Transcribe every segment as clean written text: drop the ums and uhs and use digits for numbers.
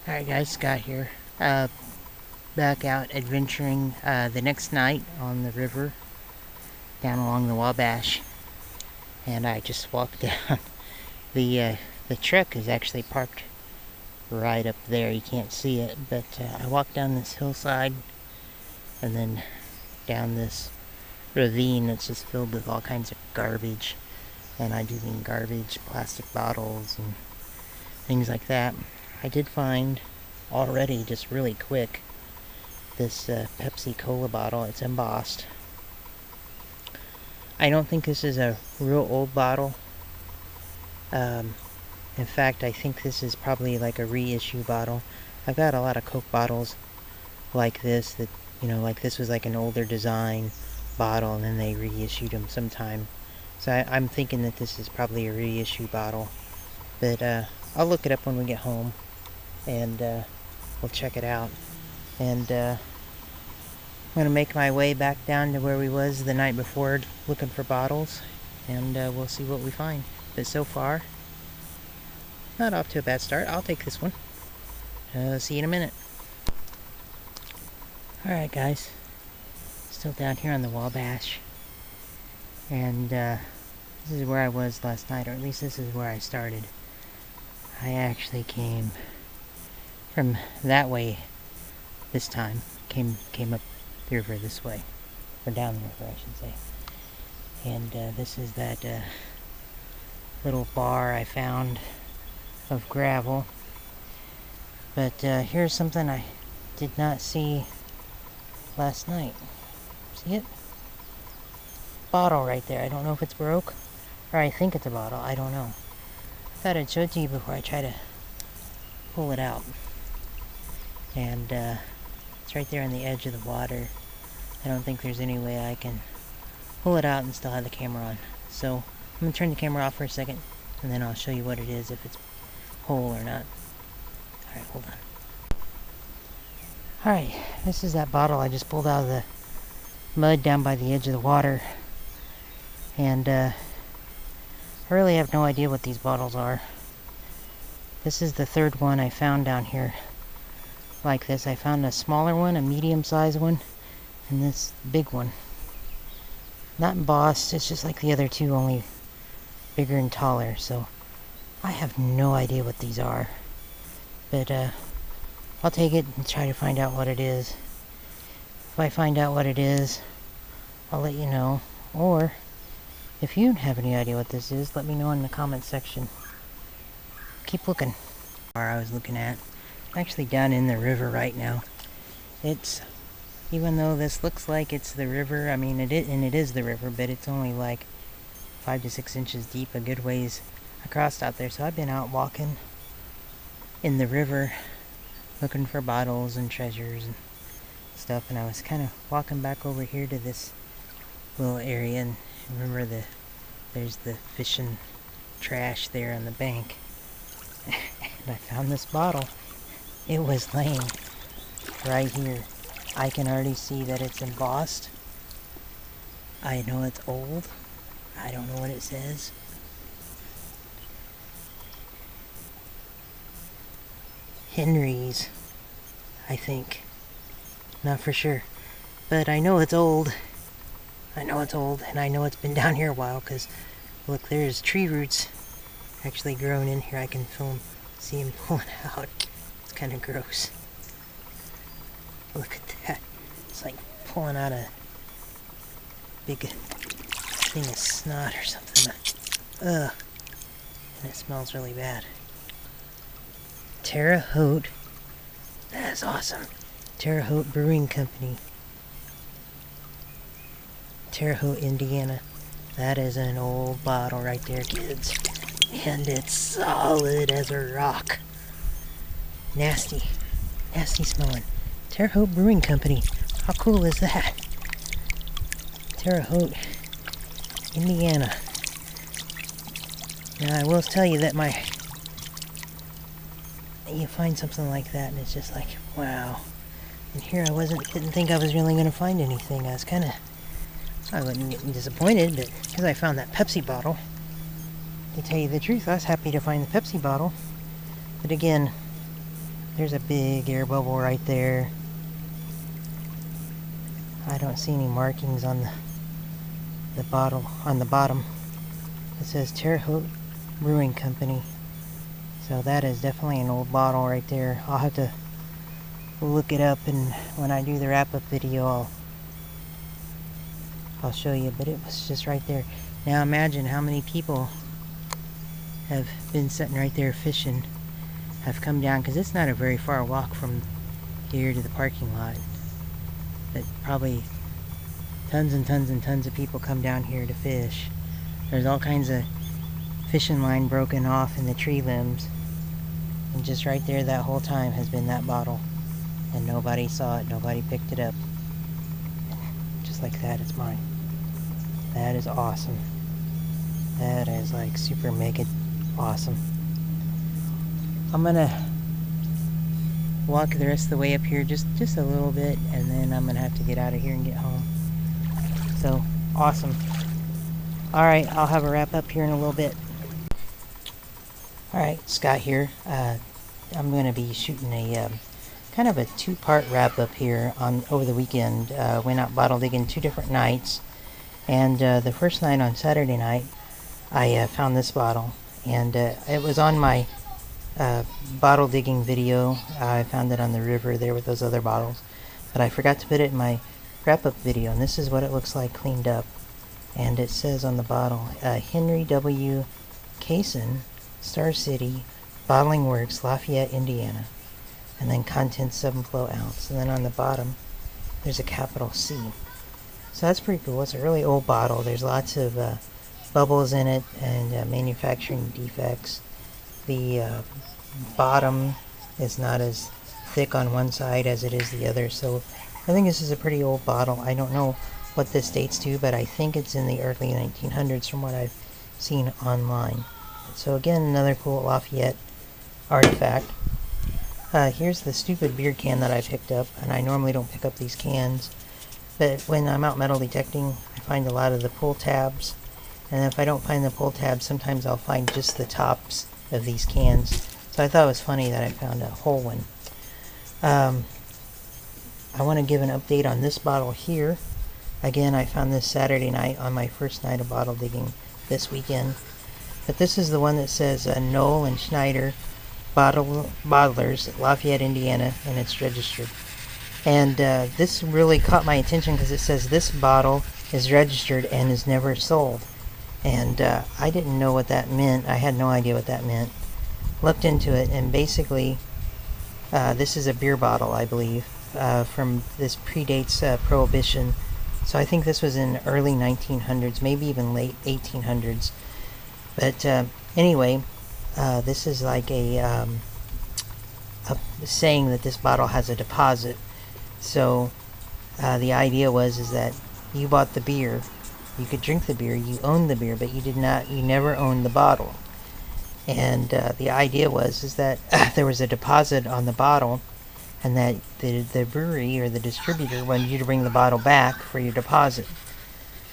Alright guys, Scott here. Back out adventuring the next night on the river down along the Wabash. And I just walked down. The truck is actually parked right up there. You can't see it, but I walked down this hillside and then down this ravine that's just filled with all kinds of garbage. And I do mean garbage, plastic bottles and things like that. I did find already, just really quick, this Pepsi Cola bottle. It's embossed. I don't think this is a real old bottle. In fact, I think this is probably like a reissue bottle. I've got a lot of Coke bottles like this that, like this was like an older design bottle and then they reissued them sometime. So I'm thinking that this is probably a reissue bottle. But I'll look it up when we get home and we'll check it out. And I'm going to make my way back down to where we was the night before looking for bottles, and we'll see what we find. But so far, not off to a bad start. I'll take this one. See you in a minute. Alright guys, still down here on the Wabash, and this is where I was last night, or at least this is where I started. I actually came from that way this time. Came up the river this way, or down the river I should say. And this is that little bar I found of gravel. But here's something I did not see last night. See it? Bottle right there. I don't know if it's broke, or I think it's a bottle. I don't know. I thought I'd show it to you before I try to pull it out. And it's right there on the edge of the water. I don't think there's any way I can pull it out and still have the camera on. So I'm going to turn the camera off for a second, and then I'll show you what it is, if it's whole or not. Alright, hold on. Alright, this is that bottle I just pulled out of the mud down by the edge of the water. And I really have no idea what these bottles are. This is the third one I found down here like this. I found a smaller one, a medium-sized one, and this big one. Not embossed, it's just like the other two, only bigger and taller. So I have no idea what these are. But I'll take it and try to find out what it is. If I find out what it is, I'll let you know. Or if you have any idea what this is, let me know in the comments section. Keep looking. I was looking at, actually down in the river right now. It's, even though this looks like it's the river, I mean it is the river, but it's only like 5 to 6 inches deep, a good ways across out there. So I've been out walking in the river looking for bottles and treasures and stuff, and I was kind of walking back over here to this little area, and remember there's the fishing trash there on the bank. And I found this bottle. It was laying right here. I can already see that it's embossed. I know it's old. I don't know what it says. Henry's, I think. Not for sure. But I know it's old. I know it's old, and I know it's been down here a while, because look, there's tree roots actually growing in here. I can see them pulling out. It's kind of gross. Look at that. It's like pulling out a big thing of snot or something. Ugh. And it smells really bad. Terre Haute. That is awesome. Terre Haute Brewing Company. Terre Haute, Indiana. That is an old bottle right there, kids. And it's solid as a rock. Nasty. Nasty smelling. Terre Haute Brewing Company. How cool is that? Terre Haute, Indiana. Now I will tell you that you find something like that and it's just like, wow. And here I didn't think I was really going to find anything. I wasn't getting disappointed, but because I found that Pepsi bottle, to tell you the truth, I was happy to find the Pepsi bottle. But again, There's a big air bubble right there. I don't see any markings on the bottle on the bottom. It says Terre Haute Brewing Company. So that is definitely an old bottle right there. I'll have to look it up, and when I do the wrap-up video, I'll show you. But it was just right there. Now imagine how many people have been sitting right there fishing, have come down, because it's not a very far walk from here to the parking lot. But probably tons and tons and tons of people come down here to fish. There's all kinds of fishing line broken off in the tree limbs. And just right there that whole time has been that bottle. And nobody saw it, nobody picked it up. Just like that, it's mine. That is awesome. That is like super mega awesome. I'm gonna walk the rest of the way up here just a little bit, and then I'm gonna have to get out of here and get home. So, awesome. Alright, I'll have a wrap up here in a little bit. Alright, Scott here. I'm going to be shooting a kind of a two-part wrap-up here on over the weekend. Went out bottle digging 2 different nights. And the first night, on Saturday night, I found this bottle. And it was on my bottle digging video. I found it on the river there with those other bottles. But I forgot to put it in my wrap-up video. And this is what it looks like cleaned up. And it says on the bottle, Henry W. Kaysen, Star City, Bottling Works, Lafayette, Indiana. And then contents 7 flow ounce. And then on the bottom, there's a capital C. So that's pretty cool. It's a really old bottle. There's lots of bubbles in it and manufacturing defects. The bottom is not as thick on one side as it is the other. So I think this is a pretty old bottle. I don't know what this dates to, but I think it's in the early 1900s from what I've seen online. So again, another cool Lafayette artifact. Here's the stupid beer can that I picked up, and I normally don't pick up these cans, but when I'm out metal detecting, I find a lot of the pull tabs, and if I don't find the pull tabs, sometimes I'll find just the tops of these cans. So I thought it was funny that I found a whole one. I want to give an update on this bottle here. Again, I found this Saturday night on my first night of bottle digging this weekend. But this is the one that says Knoll and Schneider Bottlers, Lafayette, Indiana, and it's registered. And this really caught my attention because it says this bottle is registered and is never sold. And I didn't know what that meant. I had no idea what that meant. Looked into it, and basically this is a beer bottle, I believe, from this predates Prohibition. So I think this was in early 1900s, maybe even late 1800s. But anyway, this is like a saying that this bottle has a deposit. So the idea is that you bought the beer, you could drink the beer, you owned the beer, but you never owned the bottle. And the idea is that there was a deposit on the bottle, and that the brewery or the distributor wanted you to bring the bottle back for your deposit.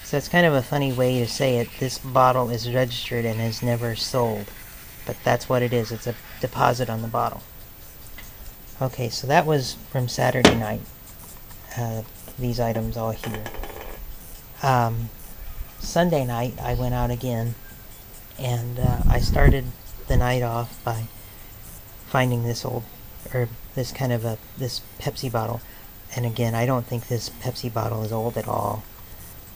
So it's kind of a funny way to say it. This bottle is registered and is never sold. But that's what it is. It's a deposit on the bottle. Okay, so that was from Saturday night. These items all here. Sunday night, I went out again. And I started the night off by finding this this Pepsi bottle. And again, I don't think this Pepsi bottle is old at all.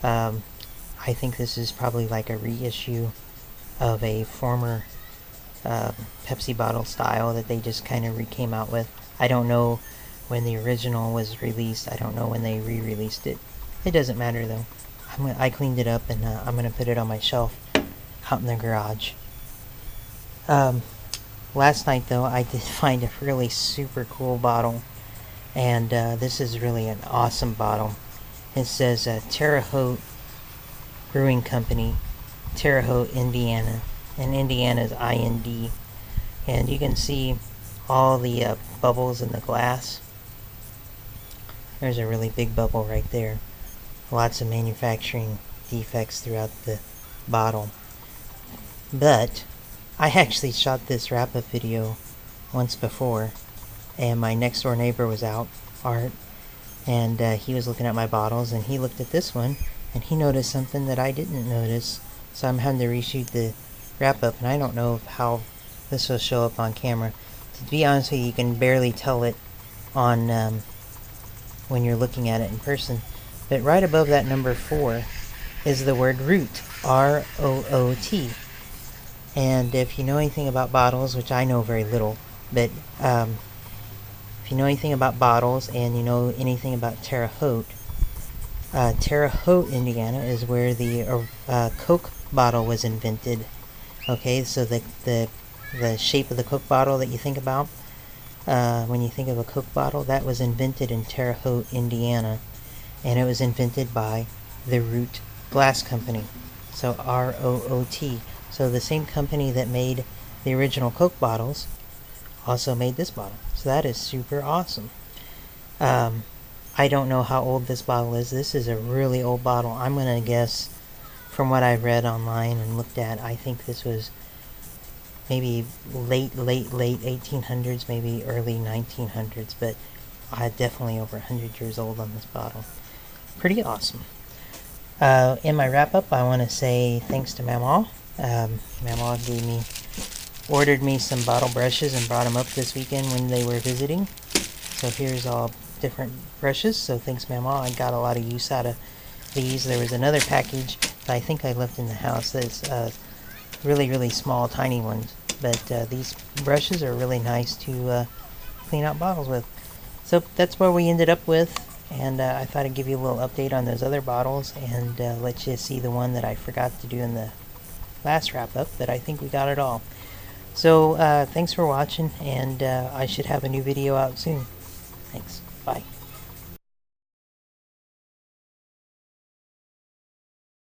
I think this is probably like a reissue of a former Pepsi bottle style that they just kind of came out with. I don't know when the original was released. I don't know when they re-released it. It doesn't matter though. I cleaned it up, and I'm going to put it on my shelf out in the garage. Last night though, I did find a really super cool bottle, and this is really an awesome bottle. It says Terre Haute Brewing Company, Terre Haute, Indiana, and Indiana is IND. And you can see all the bubbles in the glass. There's a really big bubble right there. Lots of manufacturing defects throughout the bottle. But I actually shot this wrap-up video once before, and my next door neighbor was out, Art, and he was looking at my bottles, and he looked at this one, and he noticed something that I didn't notice, so I'm having to reshoot the wrap-up, and I don't know how this will show up on camera. To be honest with you, you can barely tell it on when you're looking at it in person, but right above that number 4 is the word root, R-O-O-T. And if you know anything about bottles, which I know very little, but if you know anything about bottles and you know anything about Terre Haute, Terre Haute, Indiana is where the Coke bottle was invented. Okay, so the shape of the Coke bottle that you think about when you think of a Coke bottle, that was invented in Terre Haute, Indiana, and it was invented by the Root Glass Company. So R-O-O-T. So the same company that made the original Coke bottles also made this bottle. So that is super awesome. I don't know how old this bottle is. This is a really old bottle. I'm going to guess, from what I've read online and looked at, I think this was maybe late 1800s, maybe early 1900s, but definitely over 100 years old on this bottle. Pretty awesome. In my wrap-up, I want to say thanks to Mamaw. Mamaw ordered me some bottle brushes and brought them up this weekend when they were visiting. So here's all different brushes. So thanks, Mamaw. I got a lot of use out of these. There was another package that I think I left in the house that's really small, tiny ones. But these brushes are really nice to clean out bottles with. So that's what we ended up with. And I thought I'd give you a little update on those other bottles and let you see the one that I forgot to do in the last wrap-up, but I think we got it all. So thanks for watching, and I should have a new video out soon. Thanks. Bye.